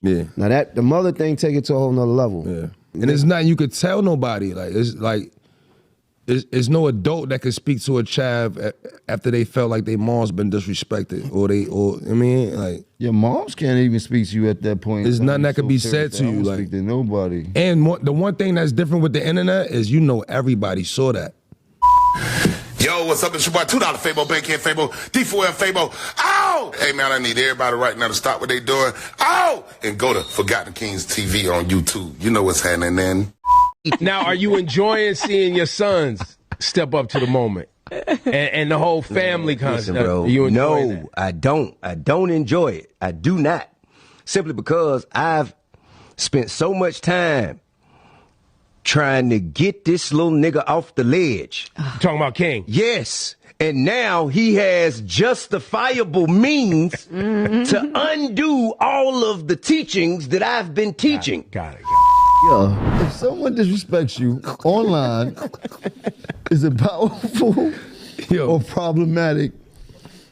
Yeah. Now the mother thing take it to a whole nother level. Yeah. And it's nothing you could tell nobody. It's no adult that could speak to a child after they felt like their mom's been disrespected your moms can't even speak to you at that point. There's nothing that could be said to you. I don't speak to nobody. And the one thing that's different with the internet is everybody saw that. Yo, what's up? It's your boy $2 Fabo, Bankhead Fabo, D4L Fabo. Ow! Hey man, I need everybody right now to stop what they doing. Ow! And go to Forgotten Kings TV on YouTube. You know what's happening then. Now, are you enjoying seeing your sons step up to the moment and the whole family concept? Bro, that? I don't. I don't enjoy it. I do not. Simply because I've spent so much time trying to get this little nigga off the ledge. Talking about King? Yes. And now he has justifiable means to undo all of the teachings that I've been teaching. Got it. Yo, if someone disrespects you online, is it powerful or problematic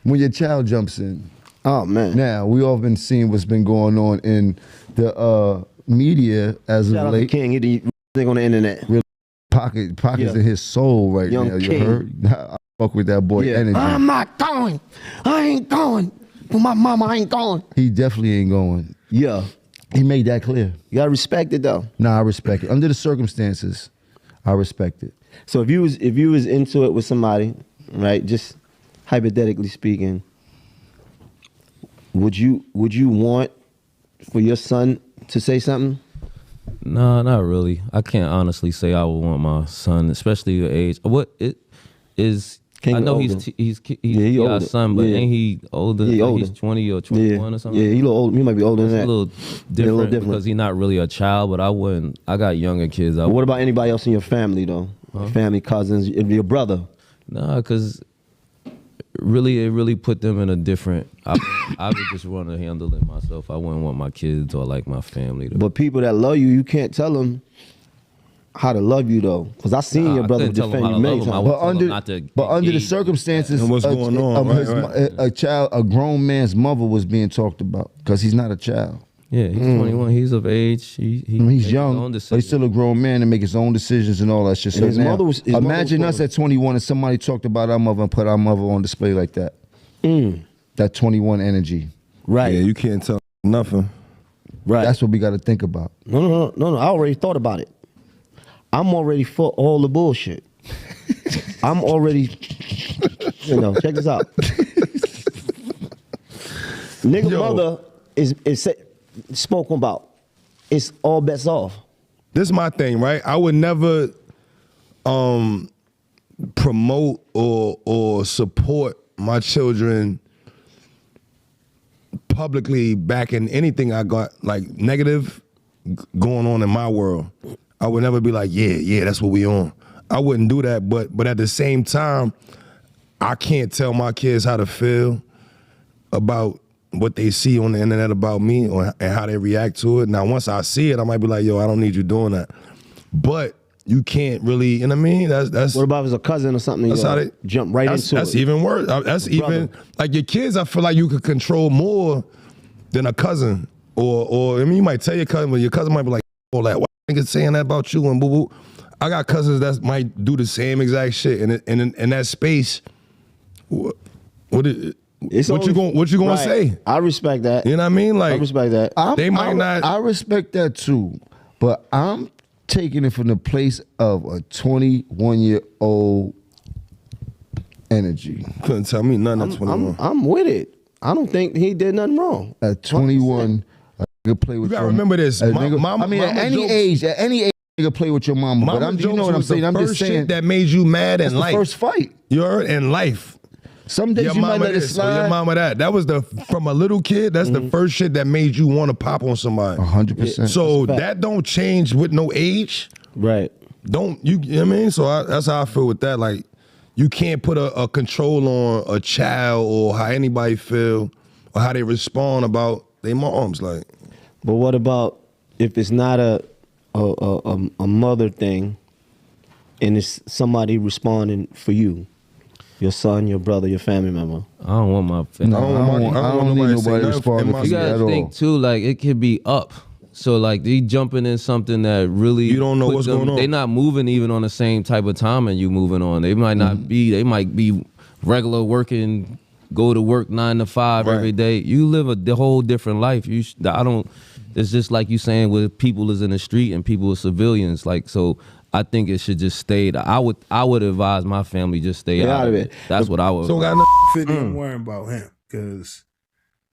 when your child jumps in? Oh, man. Now, we all been seeing what's been going on in the media as of late. King, he on the internet. Really pockets in his soul right Young now. You King. heard? I fuck with that boy energy. I'm not going. I ain't going. For my mama, I ain't going. He definitely ain't going. Yeah. He made that clear. You gotta respect it though. Nah, I respect it. Under the circumstances, I respect it. So if you was into it with somebody, right? Just hypothetically speaking, would you want for your son to say something? No, not really. I can't honestly say I would want my son, especially your age. What it is. King I know older. he's he got older. a son, but ain't he older? Yeah, he older. He's 20 or 21 or something. Yeah, he a little old. He might be older than that. A little different because he's not really a child. But I got younger kids. But what about anybody else in your family though? Family, cousins, your brother? Nah, because it really put them in a different. I would just want to handle it myself. I wouldn't want my kids or like my family to. But people that love you, you can't tell them how to love you though, because I seen your brother defend you many times. But under the circumstances, and what's going on? A grown man's mother was being talked about because he's not a child. Yeah, he's 21. He's of age. He's young, but he's still a grown man and make his own decisions and all that shit. So now, imagine us at 21 and somebody talked about our mother and put our mother on display like that. That 21 energy. Right. Yeah, you can't tell nothing. Right. That's what we got to think about. No. I already thought about it. I'm already for all the bullshit. I'm already, check this out. Nigga mother is spoken about. It's all bets off. This is my thing, right? I would never promote or support my children publicly backing anything I got like negative going on in my world. I would never be like, yeah, that's what we on. I wouldn't do that, but at the same time, I can't tell my kids how to feel about what they see on the internet about me and how they react to it. Now, once I see it, I might be like, yo, I don't need you doing that. But you can't really, you know what I mean? That's what about if it's a cousin or something? That's how they jump right into it. That's even worse. That's even like your kids. I feel like you could control more than a cousin, or I mean, you might tell your cousin, but your cousin might be like, "Oh, like why niggas saying that about you?" And boo boo. I got cousins that might do the same exact shit, and in that space, what you gonna say? I respect that. You know what I mean? Like I respect that. I respect that too, but I'm taking it from the place of a 21-year-old energy. Couldn't tell me nothing at 21. I'm with it. I don't think he did nothing wrong. At 21, a nigga play with. You gotta remember this. At any age, nigga play with your mama. But you know what I'm saying? I'm just saying shit that made you mad in life. The first fight. You heard? In life. Some days your you might mama let it this, slide. Your mama that. That was from a little kid. That's the first shit that made you want to pop on somebody. 100%. So that don't change with no age. Right. Don't you? You know what I mean? So that's how I feel with that. Like you can't put a control on a child or how anybody feel or how they respond about their moms. Like, but what about if it's not a mother thing and it's somebody responding for you? Your son, your brother, your family member. I don't want my family. I don't need nobody responding for You me at gotta all. think too, like it could be up. So like they jumping in something that really You don't know what's going on. They not moving even on the same type of time and you moving on. They might not be. They might be regular working, go to work 9 to 5 every day. You live the whole different life. I don't. It's just like you saying with people is in the street and people are civilians. Like so. I think it should just stay. I would advise my family just stay out of it. That's what I would. So got 50 I'm worrying about him because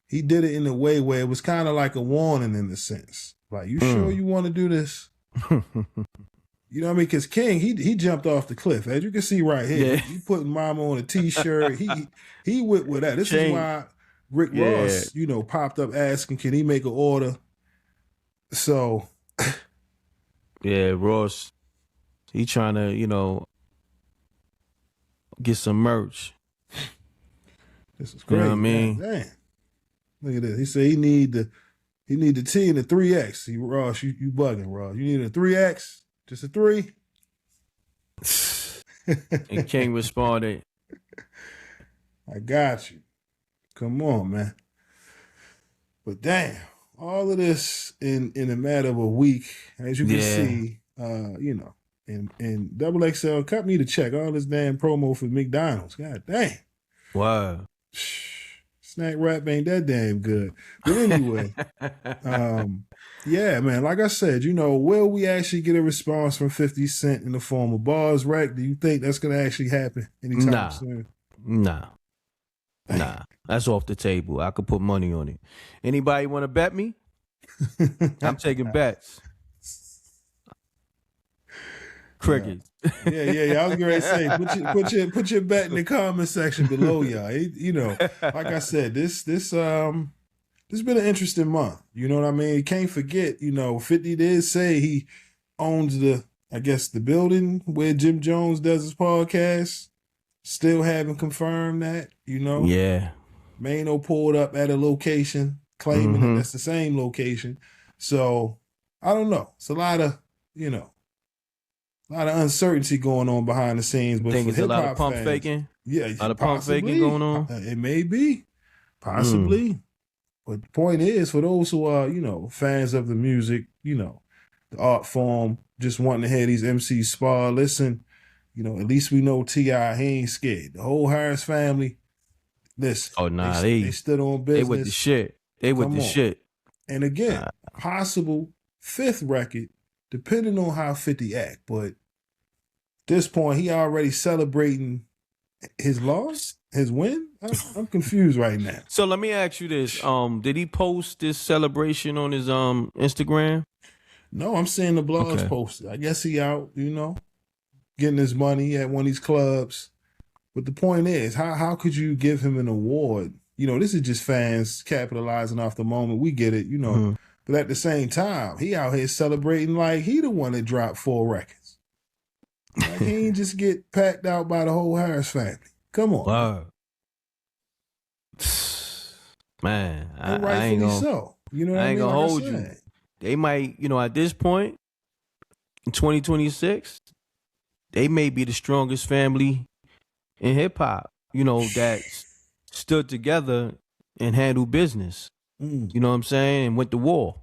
he did it in a way where it was kind of like a warning in a sense. Like, you sure you want to do this? You know what I mean? Because King, he jumped off the cliff. As you can see right here, he putting mama on a T-shirt. He went with that. This is why Rick Ross, popped up asking, can he make an order? So. Yeah, Ross. He trying to, get some merch. This is crazy. You know what I mean? Damn. Look at this. He said he need the T and the 3X. Ross, you bugging, Ross. You need a 3X? Just a 3? And King responded, I got you. Come on, man. But damn, all of this in a matter of a week, as you can see, and Double XL cut me to check all this damn promo for McDonald's. God damn. Wow. Snack rap ain't that damn good. But anyway, yeah, man, like I said, will we actually get a response from 50 Cent in the form of bars, right? Do you think that's going to actually happen anytime soon? Nah. That's off the table. I could put money on it. Anybody want to bet me? I'm taking bets. Crickets. Yeah. I was going to say, put your bet in the comment section below, y'all. Like I said, this been an interesting month. You know what I mean? You can't forget, 50 did say he owns the building where Jim Jones does his podcast. Still haven't confirmed that, Yeah. Maino pulled up at a location, claiming that that's the same location. So, I don't know. It's a lot of uncertainty going on behind the scenes. But think it's a lot of pump faking? Yeah. A lot of pump faking going on? It may be. Possibly. But the point is, for those who are, fans of the music, the art form, just wanting to hear these MCs spar, listen, at least we know T.I., he ain't scared. The whole Harris family, listen. Oh, nah. They stood on business. They with the shit. Shit. And again, possible 5th record, depending on how 50 act. But at this point, he already celebrating his loss, his win. I'm confused right now. So let me ask you this. Did he post this celebration on his Instagram? No, I'm seeing the blogs posted. I guess he out, getting his money at one of these clubs. But the point is, how could you give him an award? This is just fans capitalizing off the moment. We get it, But at the same time, he out here celebrating like he the one that dropped 4 records. Like he ain't just get packed out by the whole Harris family. Come on. Wow. Man, I ain't gonna, so. You know what I ain't mean? gonna hold you. They might, at this point, in 2026, they may be the strongest family in hip hop, that stood together and handled business. You know what I'm saying? And went to war.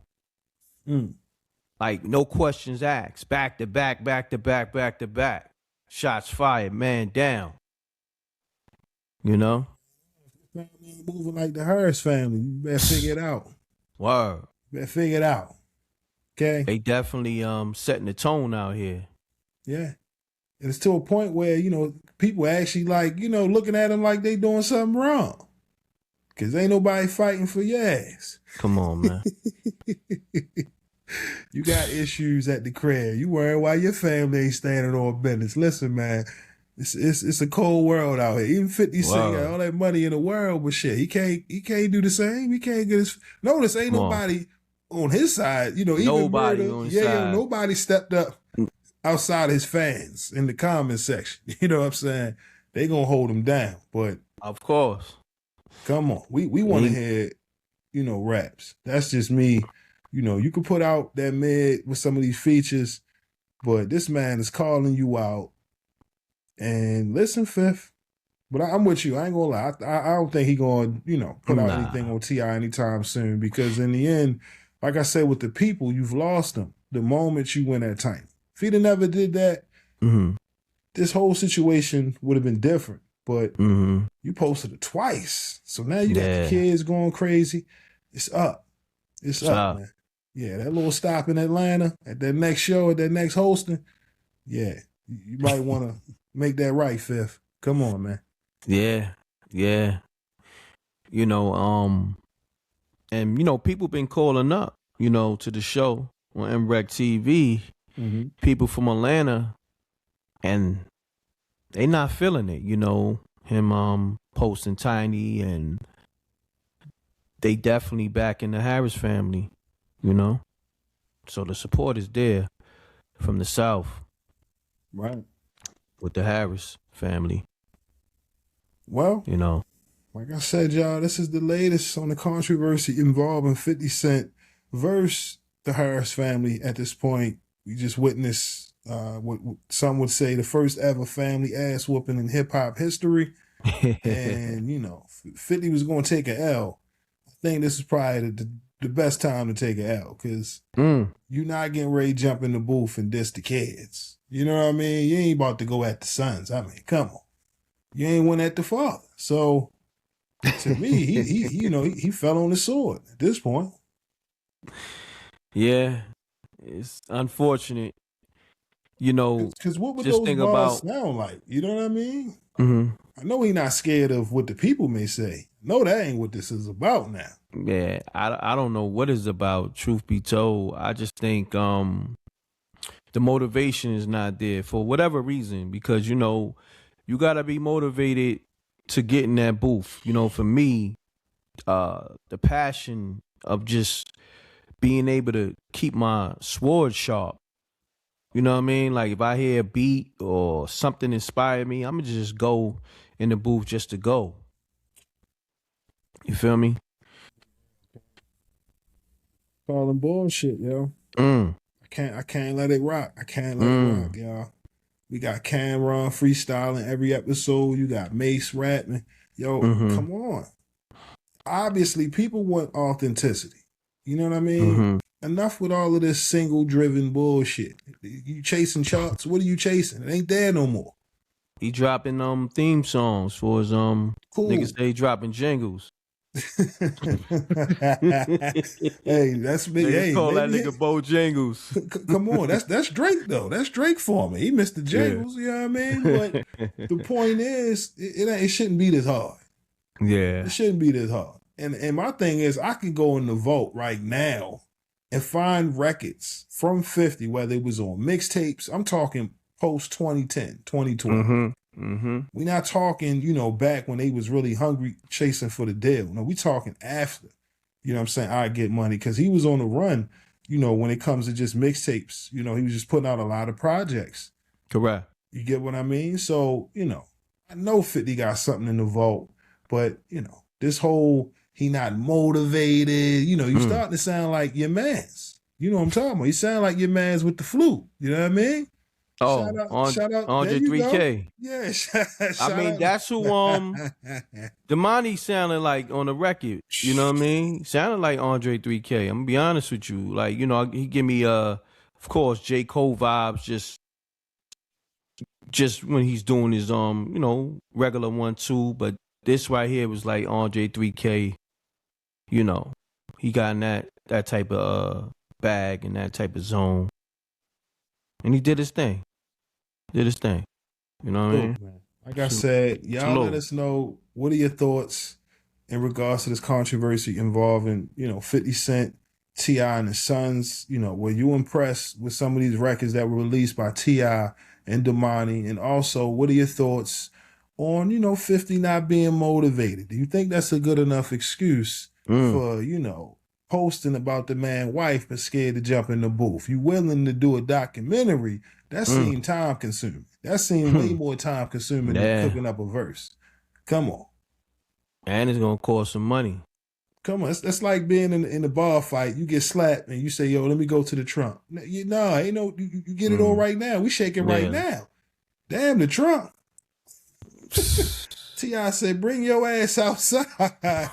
Like, no questions asked. Back to back. Shots fired, man down. Moving like the Harris family. You better figure it out. Word. You better figure it out. Okay? They definitely setting the tone out here. Yeah. And it's to a point where, people actually like, looking at them like they doing something wrong. Because ain't nobody fighting for your ass. Come on, man. You got issues at the crib. You worrying why your family ain't standing on business. Listen, man, it's a cold world out here. Even 50 Cent got all that money in the world, but shit, he can't do the same. He can't get his. Notice ain't nobody on his side. Even nobody Murder, on his side. Nobody stepped up outside of his fans in the comment section. You know what I'm saying? They gonna hold him down, but of course. Come on. We want to hear, raps. That's just me. You can put out that mid with some of these features, but this man is calling you out. And listen, Fifth, But I'm with you. I ain't gonna lie. I don't think he gonna, put out anything on T.I. anytime soon, because in the end, like I said, with the people, you've lost them the moment you went at Tiny. If he'd have never did that, this whole situation would have been different. But you posted it twice. So now you got the kids going crazy. It's up. It's up, man. Yeah, that little stop in Atlanta at that next show, at that next hosting, yeah, you might want to make that right, Fifth. Come on, man. Yeah. And people been calling up, to the show on MREC TV. People from Atlanta, and they not feeling it. Him posting Tiny, and they definitely back in the Harris family. So the support is there from the South, right, with the Harris family. Well, like I said, y'all, this is the latest on the controversy involving 50 Cent versus the Harris family. At this point, we just witnessed what some would say the first ever family ass whooping in hip hop history. And 50 was going to take an L. I think this is probably the best time to take an L, because you're not getting ready to jump in the booth and diss the kids. You know what I mean? You ain't about to go at the sons. I mean, come on. You ain't went at the father. So to me, he fell on the sword at this point. Yeah, it's unfortunate. Because what would those bars sound like? You know what I mean? I know he not scared of what the people may say. No, that ain't what this is about now. Yeah, I don't know what it's about, truth be told. I just think the motivation is not there for whatever reason, because, you got to be motivated to get in that booth. For me, the passion of just being able to keep my sword sharp. You know what I mean? Like, if I hear a beat or something inspire me, I'm going to just go in the booth just to go. You feel me? Calling bullshit, yo. I can't let it rock. I can't let it rock, y'all. We got Cameron freestyling every episode. You got Mace rapping. Yo, come on. Obviously, people want authenticity. You know what I mean? Enough with all of this single-driven bullshit. You chasing charts? What are you chasing? It ain't there no more. He dropping theme songs for his cool. Niggas. They dropping jingles. Hey, that's me. They call that nigga Bo Jingles. Come on, that's Drake though. That's Drake for me. He missed the jingles. You know what I mean? But the point is, it shouldn't be this hard. Yeah, it shouldn't be this hard. And my thing is, I can go in the vault right now and find records from 50, whether it was on mixtapes. I'm talking post 2010, 2020. We're not talking, back when they was really hungry, chasing for the deal. No, we talking after. You know what I'm saying? I get money, because he was on the run, when it comes to just mixtapes. He was just putting out a lot of projects. Correct. You get what I mean? So, I know 50 got something in the vault, but, this whole he not motivated, you starting to sound like your mans. You know what I'm talking about? You sound like your mans with the flute. You know what I mean? Shout out Andre 3K. Yeah, I mean, that's who Damani sounded like on the record. You know what I mean? Sounded like Andre 3K. I'm gonna be honest with you. Like, he give me of course, J. Cole vibes just when he's doing his regular 1-2, but this right here was like Andre 3K. He got in that type of bag and that type of zone. And he did his thing. You know what I mean? Man. Like I said, y'all let us know, what are your thoughts in regards to this controversy involving, 50 Cent, T.I. and his sons? Were you impressed with some of these records that were released by T.I. and Damani? And also, what are your thoughts on, 50 not being motivated? Do you think that's a good enough excuse for, posting about the man's wife but scared to jump in the booth? You willing to do a documentary? That seemed time consuming. That seemed way more time consuming than cooking up a verse. Come on. And it's gonna cost some money. Come on, that's like being in the bar fight. You get slapped and you say, "Yo, let me go to the trunk." No, ain't no. You get it all right now. We shaking right now. Damn the trunk. T.I. said, bring your ass outside.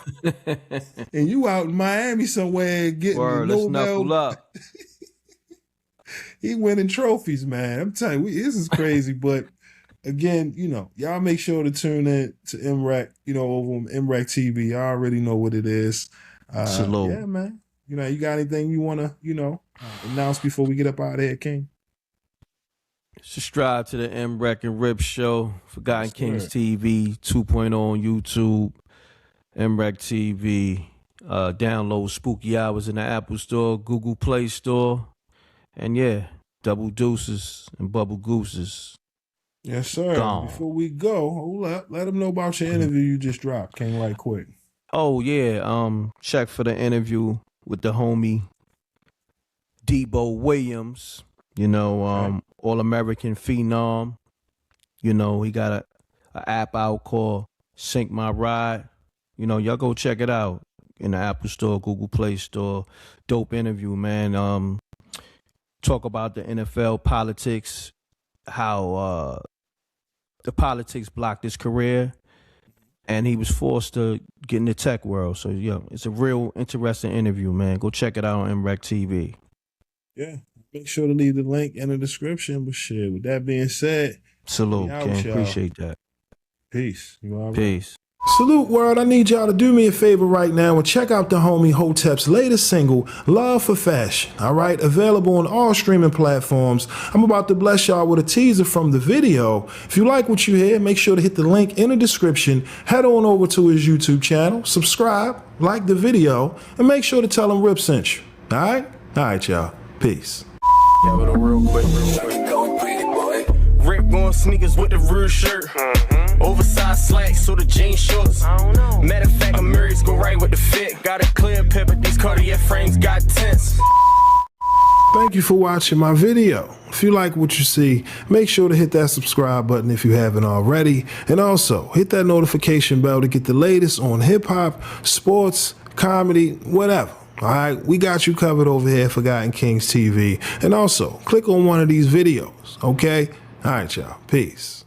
And you out in Miami somewhere getting Word, the let's knuckle Nobel. up. He winning trophies, man. I'm telling you, this is crazy. But again, you know, y'all make sure to tune in to MREC, you know, over on MREC TV. Y'all already know what it is. Salute. Yeah, man. You know, you got anything you want to, you know, announce before we get up out of here, King? Subscribe to the MREC and Rip Show, Forgotten Kings TV 2.0 on YouTube, MREC TV. Download Spooky Hours in the Apple Store, Google Play Store. And yeah, Double Deuces and Bubble Gooses. Yes, sir. Gone. Before we go, hold up. Let them know about your interview you just dropped. King, right quick. Oh yeah, check for the interview with the homie Debo Williams. You know, All-American Phenom. You know, he got a app out called Sync My Ride. You know, y'all go check it out in the Apple Store, Google Play Store. Dope interview, man. Talk about the NFL politics, how the politics blocked his career, and he was forced to get in the tech world. So, yeah, it's a real interesting interview, man. Go check it out on MREC TV. Yeah. Make sure to leave the link in the description. But shit, with that being said, salute, King. Appreciate that. Peace. You all right? Peace. Salute world, I need y'all to do me a favor right now and check out the homie Hotep's latest single, Love for Fashion. All right, available on all streaming platforms. I'm about to bless y'all with a teaser from the video. If you like what you hear, make sure to hit the link in the description. Head on over to his YouTube channel, subscribe, like the video, and make sure to tell him Rip sent you. All right? All right, y'all. Peace. Yeah, but real quick. Go pretty boy. Rip on sneakers with the real shirt. Oversized slacks, so the jean shorts. I don't know. Matter of fact, Amiri's go right with the fit. Got a clear pepper, these Cartier frames got tints. Thank you for watching my video. If you like what you see, make sure to hit that subscribe button if you haven't already. And also, hit that notification bell to get the latest on hip-hop, sports, comedy, whatever. All right, we got you covered over here at Forgotten Kings TV. And also, click on one of these videos, okay? All right, y'all. Peace.